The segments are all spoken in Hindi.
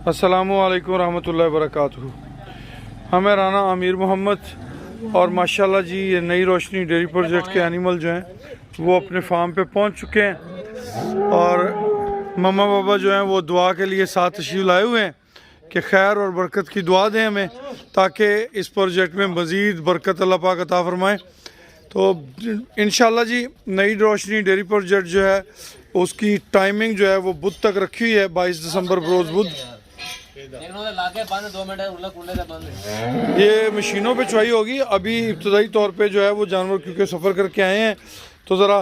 अस्सलामु अलैकुम रहमतुल्लाहि व बरकातुहू। हमें राना अमीर मोहम्मद और माशाल्लाह जी ये नई रोशनी डेयरी प्रोजेक्ट के एनिमल जो हैं वो अपने फार्म पे पहुंच चुके हैं और मम्मा पापा जो हैं वो दुआ के लिए साथ तशरीफ़ लाए हुए हैं कि खैर और बरकत की दुआ दें हमें, ताकि इस प्रोजेक्ट में मज़ीद बरकत अल्लाह पाक अता फरमाए। तो इंशाल्लाह जी नई रोशनी डेयरी प्रोजेक्ट जो है उसकी टाइमिंग जो है वो बुध तक रखी हुई है, 22 दिसंबर रोज़ बुध। ये मशीनों पे चवाई होगी। अभी इब्तदाई तौर पे जो है वो जानवर क्योंकि सफ़र करके आए हैं तो ज़रा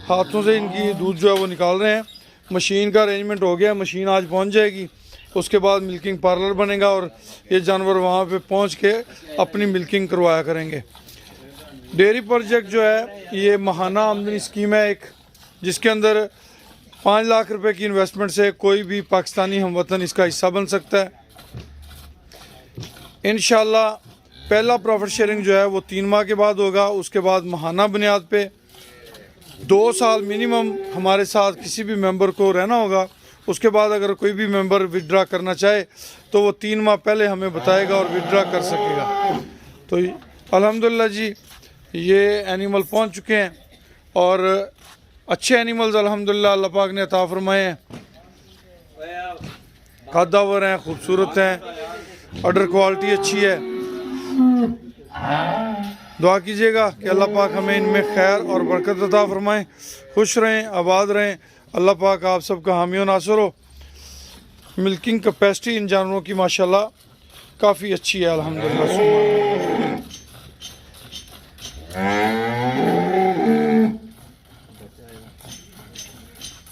हाथों से इनकी दूध जो है वो निकाल रहे हैं। मशीन का अरेंजमेंट हो गया, मशीन आज पहुंच जाएगी, उसके बाद मिल्किंग पार्लर बनेगा और ये जानवर वहाँ पे पहुंच के अपनी मिल्किंग करवाया करेंगे। डेयरी प्रोजेक्ट जो है ये माहाना आमदनी स्कीम है एक, जिसके अंदर 5 लाख रुपए की इन्वेस्टमेंट से कोई भी पाकिस्तानी हमवतन इसका हिस्सा बन सकता है। इंशाल्लाह पहला प्रॉफिट शेयरिंग जो है वो 3 माह के बाद होगा, उसके बाद माहाना बुनियाद पे 2 साल मिनिमम हमारे साथ किसी भी मेंबर को रहना होगा। उसके बाद अगर कोई भी मेंबर विड्रा करना चाहे तो वो 3 माह पहले हमें बताएगा और विड्रा कर सकेगा। तो अल्हम्दुलिल्लाह जी ये एनिमल पहुंच चुके हैं और अच्छे एनिमल्स अल्हम्दुलिल्लाह अल्लाह पाक ने अता फरमाए हैं, कद्दावर हैं, खूबसूरत हैं, ऑर्डर क्वालिटी अच्छी है। दुआ कीजिएगा कि अल्लाह पाक हमें इनमें खैर और बरकत अता फरमाएं, खुश रहें, आबाद रहें। अल्लाह पाक आप सबका हामी व नासर हो। मिल्किंग कैपेसिटी इन जानवरों की माशाल्लाह काफ़ी अच्छी है अल्हम्दुलिल्लाह।